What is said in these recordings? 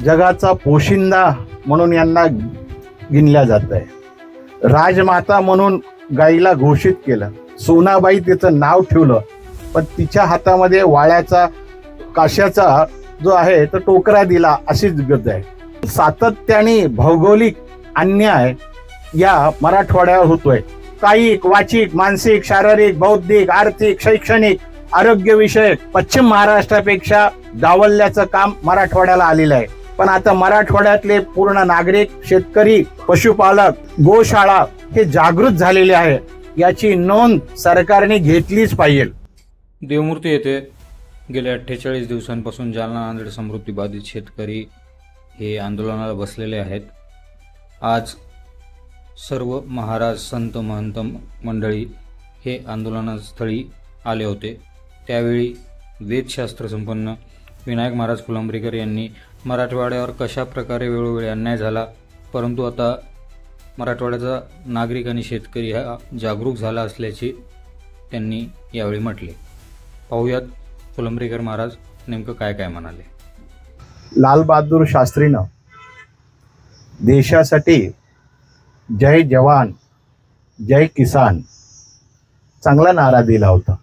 जगाचा पोशिंदा म्हणून यांना गिनल्या जात आहे. राजमाता म्हणून गाईला घोषित केलं. सोनाबाई तिचं नाव ठेवलं, पण तिच्या हातामध्ये वाळ्याचा काश्याचा जो आहे तो टोकरा दिला, अशीच गत आहे. सातत्याने भौगोलिक अन्याय या मराठवाड्यावर होतोय. कायिक, वाचिक, मानसिक, शारीरिक, बौद्धिक, आर्थिक, शैक्षणिक, आरोग्य विषयक पश्चिम महाराष्ट्रापेक्षा डावलल्याचं काम मराठवाड्याला आलेलं आहे. पण आता मराठवाड्यातले पूर्ण नागरिक, शेतकरी, पशुपालक, गोशाळा हे जागृत झालेले आहे. याची नोंद सरकारने घेतलीच पाहिजे. देवमूर्ती येथे गेल्या 48 दिवसांपासून जालना नांदेड समृद्धी बाधित शेतकरी हे आंदोलनाला बसलेले आहेत. आज सर्व महाराज, संत, महंत मंडळी हे आंदोलनास्थळी आले होते. त्यावेळी वेदशास्त्र संपन्न विनायक महाराज फुलंब्रीकर यांनी मराठवाड्यावर कशा प्रकारे वेळोवेळी अन्याय झाला, परंतु आता मराठवाड्याचा नागरिक आणि शेतकरी हा जागरूक झाला असल्याचे त्यांनी यावेळी म्हटले. पाहूयात फुलंब्रीकर महाराज नेमकं काय काय म्हणाले. लाल बहादूर शास्त्रीनं देशासाठी जय जवान जय किसान चांगला नारा दिला होता.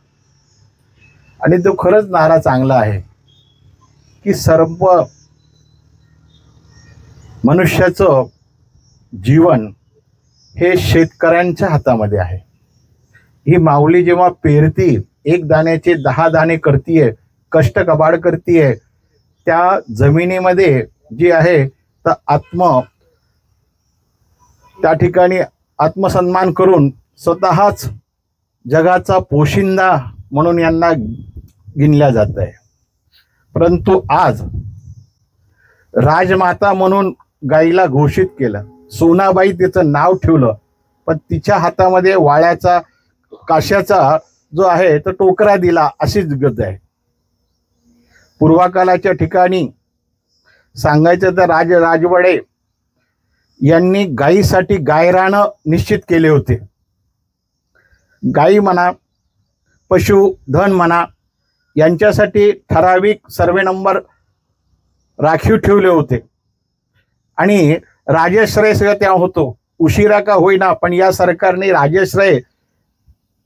आणि तो खरंच नारा चांगला आहे की सर्व मनुष्याचं जीवन हे शेतकऱ्यांच्या हातामध्ये आहे. ही माऊली जेव्हा पेरती, एक दाण्याचे 10 दाणे करतीये, कष्ट कबाड करतीये, त्या जमिनीमध्ये जी आहे तर त्या ठिकाणी आत्मसन्मान करून स्वतःच जगाचा पोशिंदा म्हणून यांना गिनल्या जात आहे. परंतु आज राजमाता म्हणून गाईला घोषित केलं. सोनाबाई तिचं नाव ठेवलं, पण तिच्या हातामध्ये वाळ्याचा काश्याचा जो आहे तो टोकरा दिला, अशीच गत आहे. पूर्वकाळाच्या ठिकाणी सांगायचं तर राजवाडे यांनी गायीसाठी गायरानं निश्चित केले होते. गायी म्हणा, पशुधन म्हणा, यांच्यासाठी ठराविक सर्वे नंबर राखीव ठेवले होते. आणि राजश्रय सगळं त्या होतो. उशिरा का होईना, पण या सरकारने राजश्रय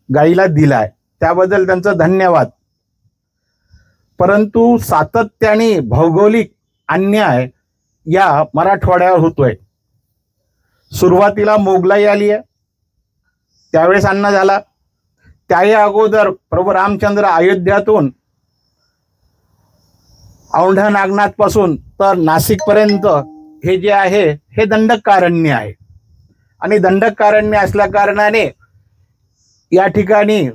गायीला दिलाय, त्याबद्दल त्यांचं धन्यवाद. परंतु सातत्याने भौगोलिक अन्याय या मराठवाड्यावर होतोय. सुरुवातीला मोगलाई आली आहे, त्यावेळेस अन्याय झाला. त्याही अगोदर प्रभू रामचंद्र अयोध्यातून औंढा नागनाथ पासून तर नाशिक पर्यंत हे जे आहे हे दंडकारण्य आहे. आणि दंडकारण्य असल्या कारणाने या ठिकाणी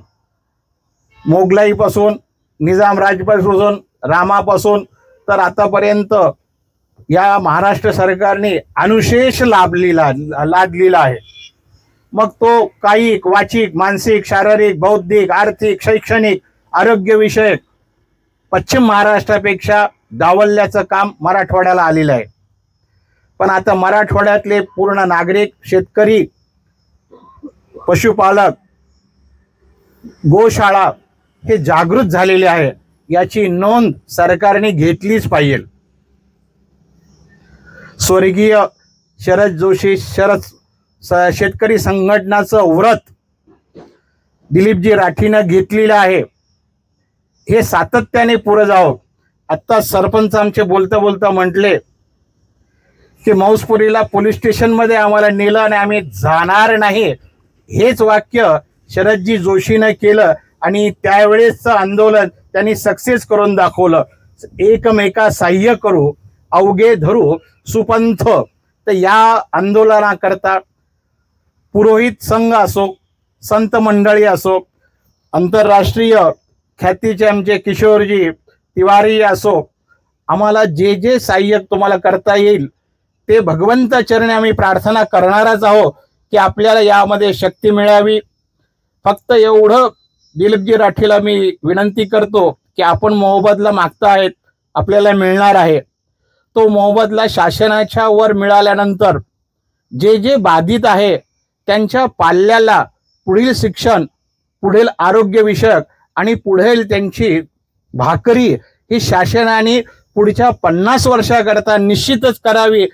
मोगलाईपासून, निजाम राजपासून, रामापासून तर आतापर्यंत या महाराष्ट्र सरकारने अनुशेष लाद लिहिला आहे. मग तो कायिक, वाचिक, मानसिक, शारीरिक, बौद्धिक, आर्थिक, शैक्षणिक, आरोग्य विषयक पश्चिम महाराष्ट्रापेक्षा डावलल्याचं काम मराठवाड्याला आलेलं आहे. पण आता मराठवाड्यातले पूर्ण नागरिक, शेतकरी, पशुपालक, गोशाळा हे जागृत झालेले आहे. याची नोंद सरकारने घेतलीच पाहिजे. स्वर्गीय शरद जोशी शेतकरी संघटनाचं व्रत दिलीपजी राठीनं घेतलेलं आहे. हे सातत्याने पुढे जावं. आत्ता सरपंच आमचे बोलता बोलता म्हटले की मौसपुरीला पोलीस स्टेशनमध्ये आम्हाला नेलं आणि आम्ही जाणार नाही. हेच वाक्य शरदजी जोशीनं केलं आणि त्यावेळेसचं आंदोलन त्यांनी सक्सेस करून दाखवलं. एकमेका सहाय्य करू, अवघे धरू सुपंथ. तर या आंदोलनाकरता पुरोहित संघ असो, संत मंडळी असो, आंतरराष्ट्रीय ख्यातीचे आमचे किशोरजी तिवारी असो, आम्हाला जे जे सहाय्य तुम्हाला करता येईल ते भगवंता चरणी आम्ही प्रार्थना करणारच आहोत की आपल्याला यामध्ये शक्ती मिळावी. फक्त एवढं दिलीपजी राठीला मी विनंती करतो की आपण मोबदला मागता आहेत, आपल्याला मिळणार आहे. तो मोबदला शासनाच्या वर मिळाल्यानंतर जे जे बाधित आहे त्यांच्या पाल्याला पुढील शिक्षण, पुढील आरोग्य विषयक आणि पुढील त्यांची भाकरी ही शासनाने पुढच्या 50 वर्षाकरता निश्चितच करावी.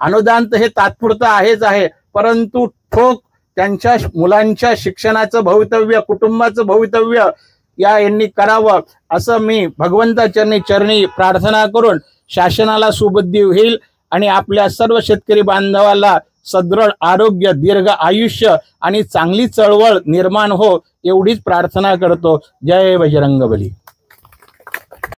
अनुदान तर हे तात्पुरतं आहेच आहे, परंतु ठोक त्यांच्या मुलांच्या शिक्षणाचं भवितव्य, कुटुंबाचं भवितव्य यांनी करावं असं मी भगवंताचरणी चरणी प्रार्थना करून शासनाला सुबुद्धी होईल आणि आपल्या सर्व शेतकरी बांधवाला सदृढ आरोग्य, दीर्घ आयुष्य आणि चांगली चळवळ निर्माण हो एवढीच प्रार्थना करतो. जय बजरंगबली.